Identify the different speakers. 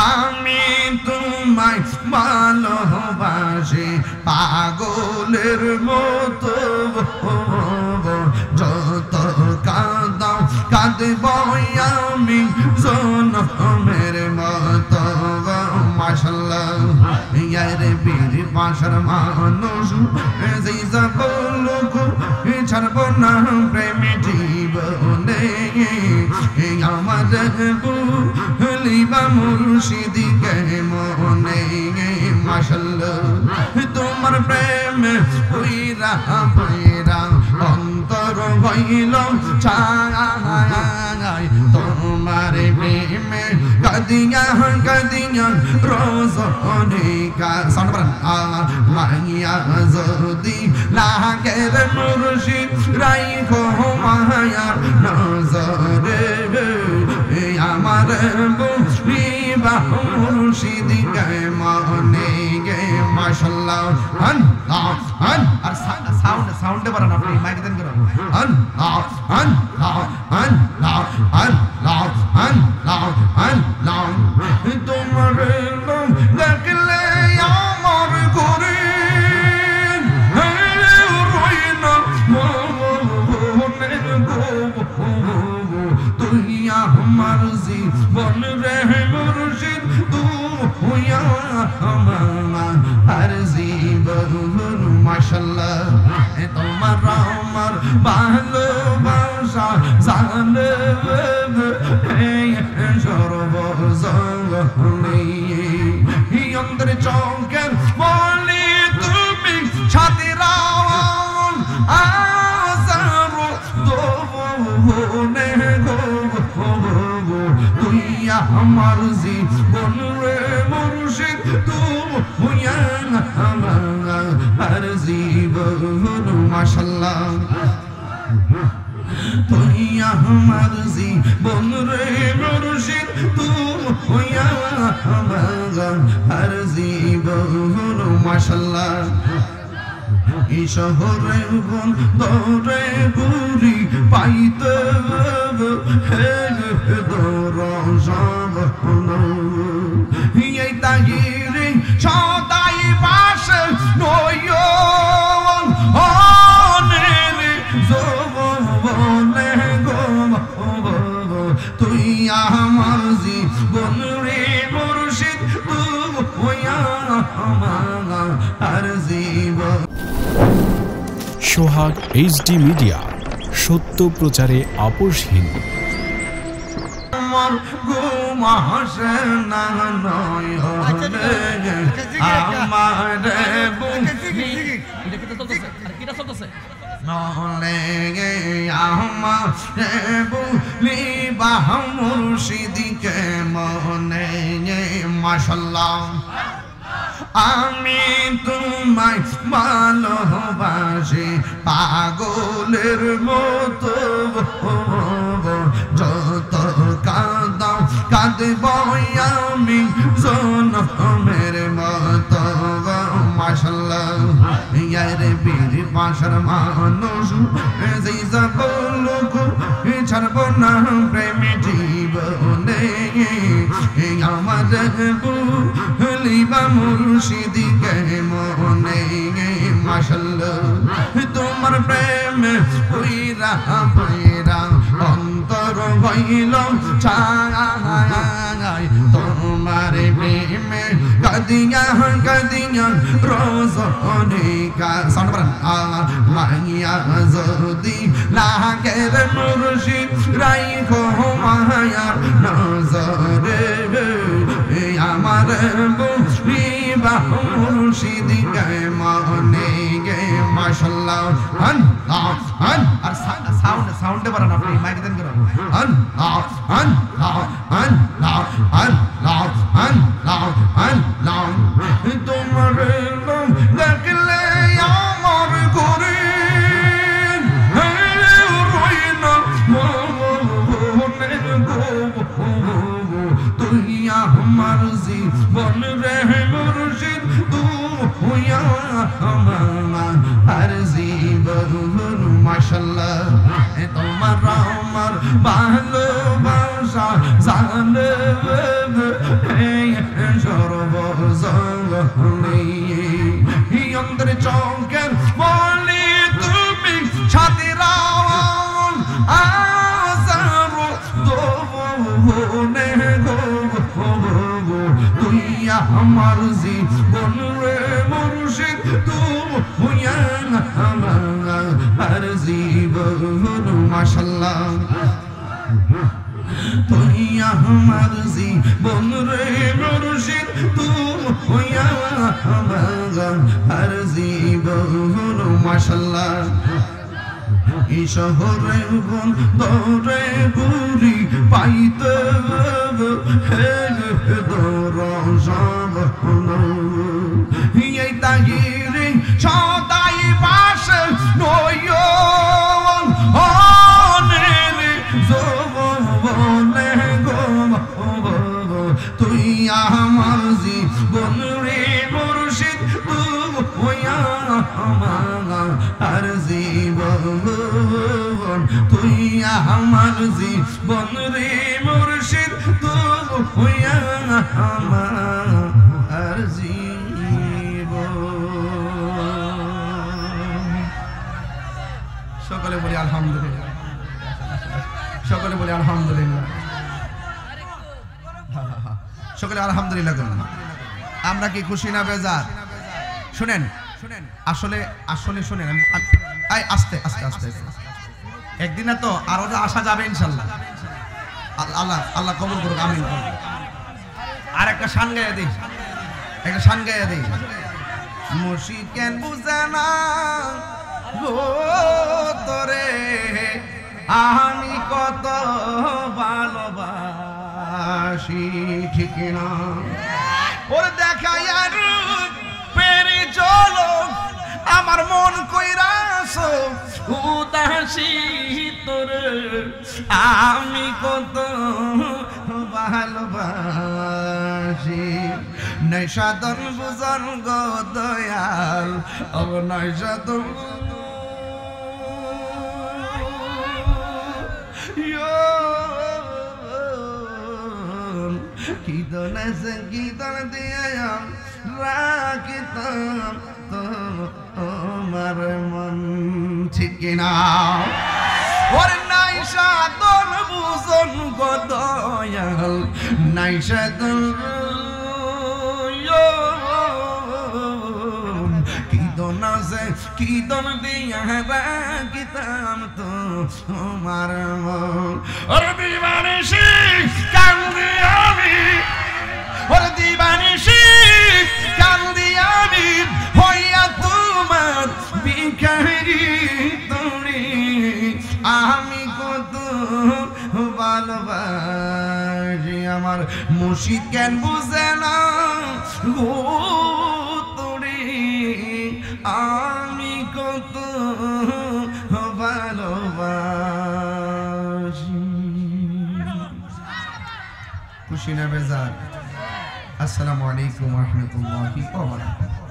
Speaker 1: আমি তোমায় ভালোবাসি পাগলের মতো যত কাঁদাও কাঁদব আমি জনমের মতো মাশাআল্লাহ ইয়ার বীর পাশার মানুষ যেই যাব লোক ছাড়ব না প্রেম জীবনে আমার লিবা মুর্শিদিকে মনে মাশাআল্লাহ তোমার প্রেম হইরা হইরা অন্তর হইল ছাই তোমার প্রেমে কাদিয়া কাদিয়া রোজনে কা সাউন্ড বাড়ান মাইয়া যদি লাগের মুর্শিদ রাইখো মায়ার নজরে আমার বুঝিবা মুর্শিদিকে মনে গে মাশাআল্লাহ আল্লাহ আর সাউন্ডে বাড়ান আপনি মাইক দেন করুন আল্লাহ আল্লাহ আল্লাহ আল্লাহ আল্লাহ আল্লাহ তোমার নাম দেখলে আমার করে রইনা মনে তুই আমার জীবন রে মুর্শিদ তুই আমার জীবন মাশাআল্লাহ তোমার আমার ভালোবাসা জানে সর্বজনে অন্তরে চৌকের বলি তুমি ছাতি রাও আসারো দোনে গো তুই আমার জীবন রে মুর্শিদ তুই আমার জীবন মাশাআল্লাহ তুই আমার জীবন রে মুর্শিদ তুই আমার জীবন মাশাআল্লাহ এই শহরে দরে গুরি পাইতে হে দরজা এই তাহিরি সদাই পাশে নয় তুই আমার জীবন রে মুর্শিদ তুই আমার জীবন।
Speaker 2: সোহাগ এইচডি মিডিয়া, সত্য প্রচারে আপোষহীন।
Speaker 1: আমার ঘুম আসে না নয় আমার নহলে আমার বলিবা মুর্শিদিকে মনে মাশাআল্লাহ আমি তোমায় ভালোবাসি পাগলের মতো যত কাঁদাও কাঁদব আমি জনমের মতো মাশাআল্লাহ ইয়ার বীর পাশার মানুষ যেই যাব লোক ছাড়ব না প্রেম জীবনে আমার লিবা মুর্শিদিকে মনে মাশাআল্লাহ তোমার প্রেম হইরা হইরা অন্তর হইল ছাই তোমার প্রেমে কাদিয়া কাদিয়া রোজনে কা সাউন্ড বাড়ান মাইয়া যদি লাগের মুর্শিদ রাইখো মায়ার নজরে আমার বুঝিবা মুর্শিদিকে মনে গে মাশাআল্লাহ আল্লাহ আর সাউন্ডে বাড়ান আপনি মাইক দেন করুন আল্লাহ আল্লাহ আল্লাহ আল্লাহ আল্লাহ আল্লাহ তোমার নাম দেখলে আমার করে রইনা মনে তুই আমার জীবন রে মুর্শিদ তুই আমার জীবন মাশাআল্লাহ তোমার আমার ভালোবাসা জানে আমার জীবন রে মুর্শিদ তুমি আমার জীবন মাশাআল্লাহ তুই আমার জীবন রে মুর্শিদ তুই আমার জীবন মাশাআল্লাহ এই শহরে বন্দরে বুড়ি পাইতে হে দরজা এই তাহিরি সদাই পাশে নয়ন অনেরে জবনে গো তুই আমার জীবন রে মুর্শিদ তুই আমার জীবন তুই আমার জীবন রে মুর্শিদ তুই আমার জীবন সকলে বলি আলহামদুলিল্লাহ সকলে বলি আলহামদুলিল্লাহ সকলে আলহামদুলিল্লাহ করুন আমরা কি খুশি না বেজার শুনেন আসলে আসলে শুনেন আস্তে আস্তে আস্তে একদিন তো আরো আসা যাবে ইনশাআল্লাহ আল্লাহ আল্লাহ কবুল করুক আমিন আর একটা শান গায়ে দিই একটা শান গায়ে দিই মুর্শিদ কেন বুঝে না গো তোরে আমি কত ভালোবাসি ঠিক না ওর দেখাই আর পেরে চলো আমার মন কইরাছো উদাসী তোরে আমি কত ভালোবাসি নৈশাদন বুঝন গো দয়াল ও নৈশাদন কীর্তন দিয়ে রাখিতাম তোমার মন ঠিক কিনা ওর নাই সাধন বুঝন গো দয়াল নাই সাধন কীর্তন আছে কীর্তন দিয়া রাখিতাম তোমার মন ওর দিবানিশি কান্দি আমি ওর দিবানিশি কান্দি আমি হইয়া তোমার ভিখারি তুমি আমি কত ভালোবাসি আমার মুর্শিদ কেন বুঝে না গো তোরে আমি কত ভালোবাসি খুশি না বেজার আসসালামু আলাইকুম ওয়া রাহমাতুল্লাহি ওয়া বারাকাতুহু